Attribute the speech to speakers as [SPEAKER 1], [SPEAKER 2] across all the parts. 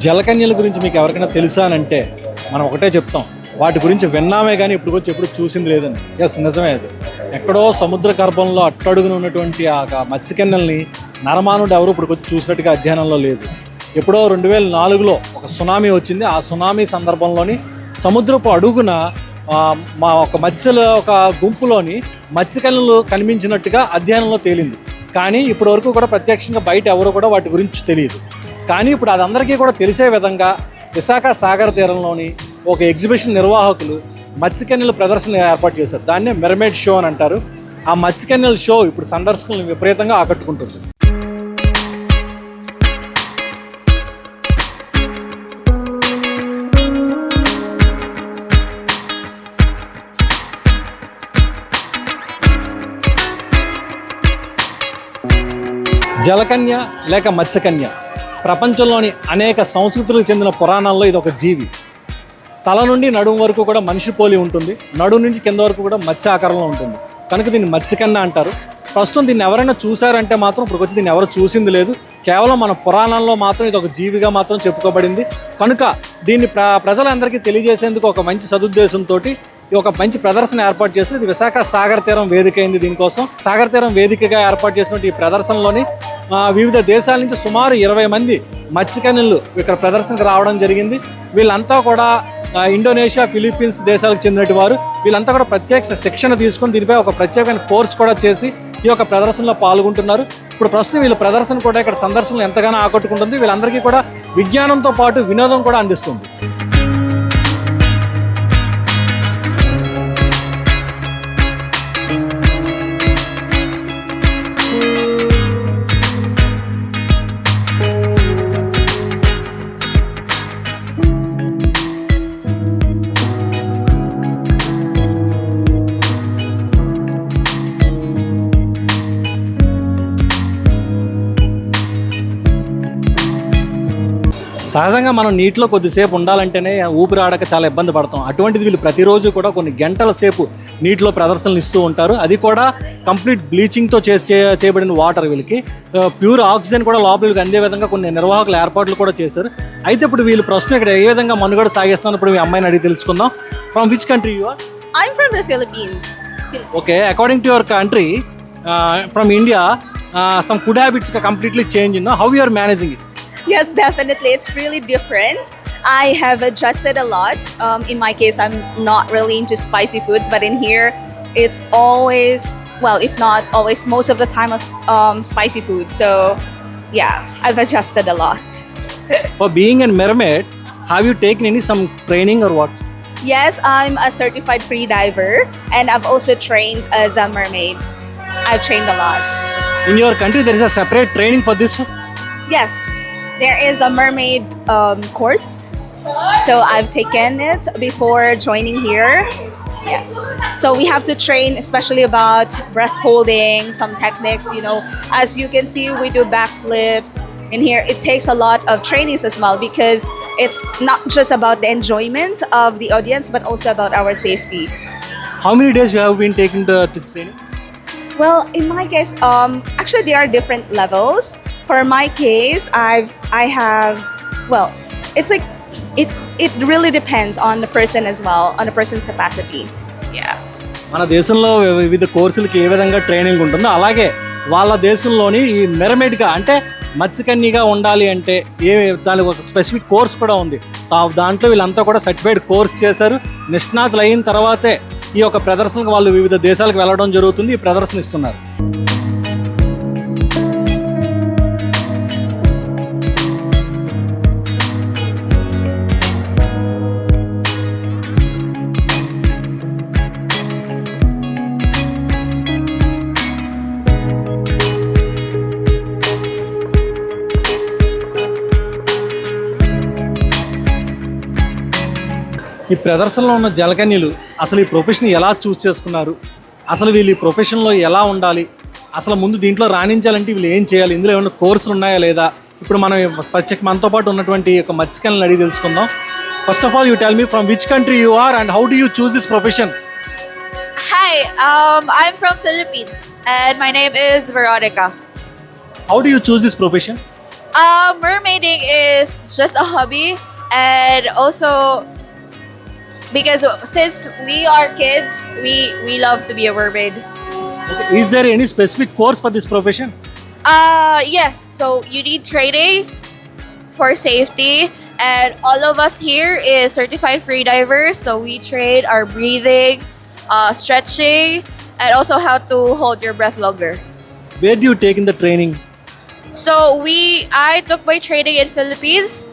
[SPEAKER 1] జలకన్యల గురించి మీకు ఎవరికైనా తెలుసా అని అంటే మనం ఒకటే చెప్తాం, వాటి గురించి విన్నామే కానీ ఇప్పుడు వచ్చి ఎప్పుడు చూసింది లేదని. ఎస్, నిజమే. అది ఎక్కడో సముద్ర గర్భంలో అట్టడుగున ఉన్నటువంటి ఆ మత్స్యకన్యల్ని నరమానుడు ఎవరు ఇప్పుడు వచ్చి చూసినట్టుగా అధ్యయనంలో లేదు. ఎప్పుడో 2004లో ఒక సునామీ వచ్చింది. ఆ సునామీ సందర్భంలోని సముద్రపు అడుగున మా ఒక మత్స్యల ఒక గుంపులోని మత్స్యకన్యలు కనిపించినట్టుగా అధ్యయనంలో తేలింది. కానీ ఇప్పటి వరకు కూడా ప్రత్యక్షంగా బయట ఎవరు కూడా వాటి గురించి తెలియదు. కానీ ఇప్పుడు అది అందరికీ కూడా తెలిసే విధంగా విశాఖ సాగర తీరంలోని ఒక ఎగ్జిబిషన్ నిర్వాహకులు మత్స్యకన్యల ప్రదర్శన ఏర్పాటు చేశారు. దాన్నే మెర్మైడ్ షో అని అంటారు. ఆ మత్స్యకన్యల షో ఇప్పుడు సందర్శకులను విపరీతంగా ఆకట్టుకుంటుంది. జలకన్య లేక మత్స్యకన్య ప్రపంచంలోని అనేక సంస్కృతులకు చెందిన పురాణాల్లో ఇది ఒక జీవి. తల నుండి నడుము వరకు కూడా మనిషి పోలి ఉంటుంది. నడుము నుంచి కింద వరకు కూడా మత్స్య ఆకారంలో ఉంటుంది. కనుక దీన్ని మత్స్యకన్య అంటారు. ప్రస్తుతం దీన్ని ఎవరైనా చూసారంటే మాత్రం ఇప్పుడు వచ్చి దీన్ని ఎవరు చూసింది లేదు. కేవలం మన పురాణంలో మాత్రం ఇది ఒక జీవిగా మాత్రం చెప్పుకోబడింది. కనుక దీన్ని ప్రజలందరికీ తెలియజేసేందుకు ఒక మంచి సదుద్దేశంతో ఈ ఒక మంచి ప్రదర్శన ఏర్పాటు చేసింది. ఇది విశాఖ సాగర తీరం వేదిక అయింది. దీనికోసం సాగర తీరం వేదికగా ఏర్పాటు చేసినటువంటి ఈ ప్రదర్శనలోని వివిధ దేశాల నుంచి సుమారు 20 మంది మత్స్యకన్యలు ఇక్కడ ప్రదర్శనకు రావడం జరిగింది. వీళ్ళంతా కూడా ఇండోనేషియా, ఫిలిప్పీన్స్ దేశాలకు చెందినటువంటి వారు. వీళ్ళంతా కూడా ప్రత్యేక శిక్షణ తీసుకొని దీనిపై ఒక ప్రత్యేకమైన కోర్సు కూడా చేసి ఈ యొక్క ప్రదర్శనలో పాల్గొంటున్నారు. ఇప్పుడు ప్రస్తుతం వీళ్ళ ప్రదర్శన కూడా ఇక్కడ సందర్శనలు ఎంతగానో ఆకట్టుకుంటుంది. వీళ్ళందరికీ కూడా విజ్ఞానంతో పాటు వినోదం కూడా అందిస్తుంది. సహజంగా మనం నీటిలో కొద్దిసేపు ఉండాలంటేనే ఊపిరాడక చాలా ఇబ్బంది పడతాం. అటువంటిది వీళ్ళు ప్రతిరోజు కూడా కొన్ని గంటల సేపు నీటిలో ప్రదర్శనలు ఇస్తూ ఉంటారు. అది కూడా కంప్లీట్ బ్లీచింగ్తో చేయబడిన వాటర్. వీళ్ళకి ప్యూర్ ఆక్సిజన్ కూడా లోపలికి అందే విధంగా కొన్ని నిర్వాహకుల ఏర్పాట్లు కూడా చేశారు. అయితే ఇప్పుడు వీళ్ళు ప్రస్తుతం ఇక్కడ ఏ విధంగా మనుగడ సాగిస్తున్నారు ఇప్పుడు మీ అమ్మాయిని అడిగి తెలుసుకుందాం. From which country you are?
[SPEAKER 2] I'm from the Philippines.
[SPEAKER 1] Okay, according to your country, from India, some food habits are completely changed. How you are managing it?
[SPEAKER 2] Yes, definitely. It's really different. I have adjusted a lot. In my case, I'm not really into spicy foods, but in here, it's always, well, if not always, most of the time, spicy food. So, yeah, I've adjusted a lot.
[SPEAKER 1] For being a mermaid, have you taken some training or what?
[SPEAKER 2] Yes, I'm a certified free diver, and I've also trained as a mermaid. I've trained a lot.
[SPEAKER 1] In your country, there is a separate training for this?
[SPEAKER 2] Yes, there is a mermaid course. So I've taken it before joining here. Yeah. So we have to train especially about breath holding, some techniques, as you can see, we do backflips. In here, it takes a lot of trainings as well because it's not just about the enjoyment of the audience, but also about our safety.
[SPEAKER 1] How many days you have been taking this training?
[SPEAKER 2] Well, in my case, actually there are different levels. For my case, I have, well, it's like, it really depends on the person as well, on the person's capacity. Yeah.
[SPEAKER 1] మన దేశంలో వివిధ కోర్సులకి ఏ విధంగా training ఉంటుందో అలాగే వాళ్ళ దేశంలోని ఈ మెర్మైడ్గా అంటే మత్స్యకన్యగా ఉండాలి అంటే దానికి ఒక స్పెసిఫిక్ కోర్స్ కూడా ఉంది. దాంట్లో వీళ్ళంతా కూడా సర్టిఫైడ్ కోర్స్ చేశారు. నిష్ణాతులు అయిన తర్వాతే ఈ యొక్క ప్రదర్శనకు వాళ్ళు వివిధ దేశాలకు వెళ్ళడం జరుగుతుంది. ఈ ప్రదర్శన ఇస్తున్నారు. ఈ ప్రదర్శనలో ఉన్న జలకన్యలు అసలు ఈ ప్రొఫెషన్ ఎలా చూస్ చేసుకున్నారు, అసలు వీళ్ళు ఈ ప్రొఫెషన్లో ఎలా ఉండాలి, అసలు ముందు దీంట్లో రాణించాలంటే వీళ్ళు ఏం చేయాలి, ఇందులో ఏమైనా కోర్సులు ఉన్నాయా లేదా, ఇప్పుడు మనం ప్రత్యేక మనతో పాటు ఉన్నటువంటి ఒక మత్స్యకన్యలను అడిగి తెలుసుకుందాం. First of all you tell me from which country you are and how do you choose this profession?
[SPEAKER 3] Hi, I'm from Philippines and my name is Veronica.
[SPEAKER 1] How do you choose this profession?
[SPEAKER 3] Mermaiding is just a hobby, and also because since we are kids, we love to be a mermaid.
[SPEAKER 1] Okay. Is there any specific course for this profession?
[SPEAKER 3] Yes. So you need training for safety, and all of us here is certified free divers. So we train our breathing, stretching, and also how to hold your breath longer.
[SPEAKER 1] Where do you take in the training?
[SPEAKER 3] So I took my training in Philippines,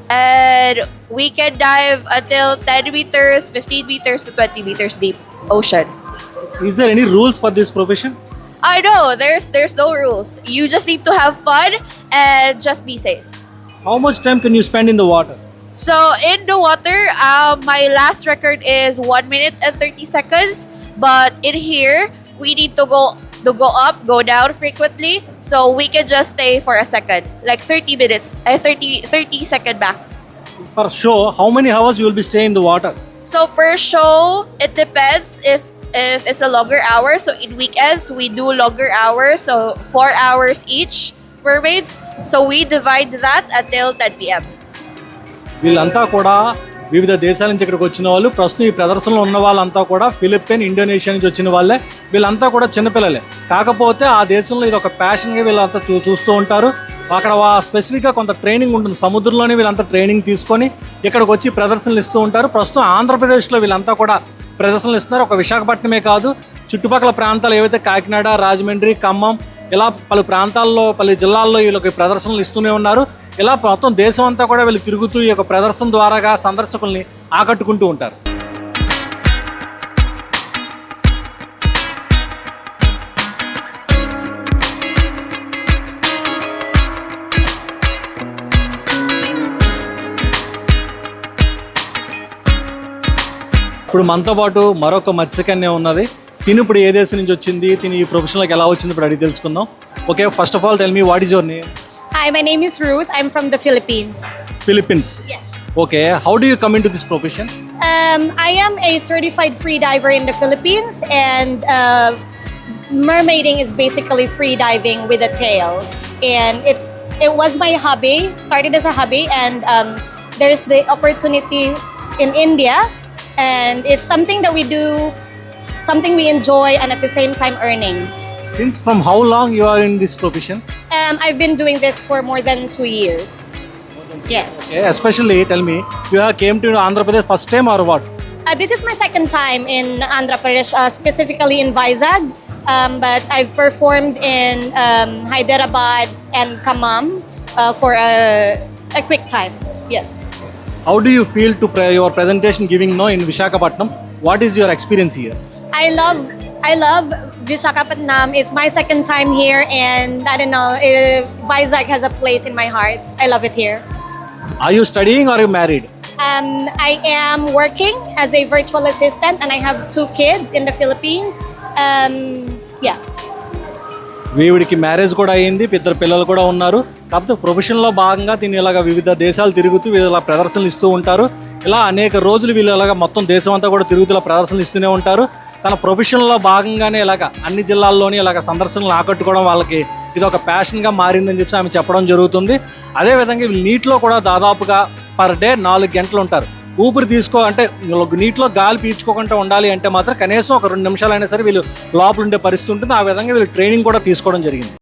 [SPEAKER 3] and we can dive until 10 meters, 15 meters to 20 meters deep ocean.
[SPEAKER 1] Is there any rules for this profession?
[SPEAKER 3] I know there's no rules. You just need to have fun and just be safe.
[SPEAKER 1] How much time can you spend in the water?
[SPEAKER 3] So in the water, my last record is 1 minute and 30 seconds. But in here, we need to go up, go down frequently. So we can just stay for a second, like 30 minutes, 30 second max.
[SPEAKER 1] Per show, how many hours you will be staying in the water?
[SPEAKER 3] So per show, it depends if it's a longer hour. So in weekends, we do longer hours. So 4 hours each mermaids. So we divide that until 10 p.m.
[SPEAKER 1] వీళ్ళంతా కూడా వివిధ దేశాల నుంచి ఇక్కడికి వచ్చిన వాళ్ళు, ప్రస్తుతం ఈ ప్రదర్శనలో ఉన్న వాళ్ళంతా కూడా ఫిలిప్పైన్, ఇండోనేషియా నుంచి వచ్చిన వాళ్ళే. వీళ్ళంతా కూడా చిన్నపిల్లలే, కాకపోతే ఆ దేశంలో ఇది ఒక ప్యాషన్గా వీళ్ళంతా చూస్తూ ఉంటారు. అక్కడ స్పెసిఫిక్గా కొంత ట్రైనింగ్ ఉంటుంది, సముద్రంలోనే వీళ్ళంతా ట్రైనింగ్ తీసుకొని ఇక్కడికి వచ్చి ప్రదర్శనలు ఇస్తూ ఉంటారు. ప్రస్తుతం ఆంధ్రప్రదేశ్లో వీళ్ళంతా కూడా ప్రదర్శనలు ఇస్తున్నారు. ఒక విశాఖపట్నమే కాదు, చుట్టుపక్కల ప్రాంతాలు ఏవైతే కాకినాడ, రాజమండ్రి, ఖమ్మం, ఇలా పలు ప్రాంతాల్లో, పలు జిల్లాల్లో వీళ్ళకి ప్రదర్శనలు ఇస్తూనే ఉన్నారు. ఇలా మొత్తం దేశం అంతా కూడా వీళ్ళు తిరుగుతూ ఈ యొక్క ప్రదర్శన ద్వారాగా సందర్శకుల్ని ఆకట్టుకుంటూ ఉంటారు. ఇప్పుడు మనతో పాటు మరొక మత్స్యకన్య ఉన్నది. తిను ఇప్పుడు ఏ దేశం నుంచి వచ్చింది, తిని ఈ ప్రొఫెషన్లోకి ఎలా వచ్చింది ఇప్పుడు అడిగి తెలుసుకుందాం. Okay, first of all tell me what is your name?
[SPEAKER 4] Hi, my name is Ruth. I'm from the Philippines.
[SPEAKER 1] Philippines.
[SPEAKER 4] Yes.
[SPEAKER 1] Okay, how do you come into this profession?
[SPEAKER 4] I am a certified free diver in the Philippines, and mermaiding is basically free diving with a tail. And it was my hobby. Started as a hobby, and there's the opportunity in India, and it's something that we do, something we enjoy, and at the same time earning.
[SPEAKER 1] Since from how long you are in this profession?
[SPEAKER 4] I've been doing this for more than 2 years. Yes.
[SPEAKER 1] Okay, especially tell me, you have came to Andhra Pradesh first time or what?
[SPEAKER 4] This is my second time in Andhra Pradesh, specifically in Vizag. But I've performed in Hyderabad and Khammam for a quick time. Yes.
[SPEAKER 1] How do you feel to your presentation giving in Visakhapatnam? What is your experience here?
[SPEAKER 4] I love Visakhapatnam. It's my second time here, and I don't know, Vizag has a place in my heart. I love it here.
[SPEAKER 1] Are you studying or are you married?
[SPEAKER 4] I am working as a virtual assistant, and I have 2 kids in the Philippines. Yeah.
[SPEAKER 1] వీడికి marriage కూడా అయ్యింది, ఇద్దరు పిల్లలు కూడా ఉన్నారు. కాకపోతే ప్రొఫెషన్లో భాగంగా దీన్ని ఇలాగ వివిధ దేశాలు తిరుగుతూ ఇలా ప్రదర్శనలు ఇస్తూ ఉంటారు. ఇలా అనేక రోజులు వీళ్ళు ఇలాగ మొత్తం దేశం అంతా కూడా తిరుగుతూ ఇలా ప్రదర్శనలు ఇస్తూనే ఉంటారు. తన ప్రొఫెషన్లో భాగంగానే ఇలాగ అన్ని జిల్లాల్లోని ఇలాగ సందర్శనలు ఆకట్టుకోవడం వాళ్ళకి ఇది ఒక ప్యాషన్గా మారిందని చెప్పి ఆమె చెప్పడం జరుగుతుంది. అదేవిధంగా వీళ్ళు నీటిలో కూడా దాదాపుగా పర్ డే 4 గంటలు ఉంటారు. ఊపిరి అంటే నీటిలో గాలి పీల్చుకోకుండా ఉండాలి అంటే మాత్రం కనీసం ఒక 2 నిమిషాలైనా సరే వీళ్ళు లోపల ఉండే పరిస్థితి ఉంటుంది. ఆ విధంగా వీళ్ళు ట్రైనింగ్ కూడా తీసుకోవడం జరిగింది.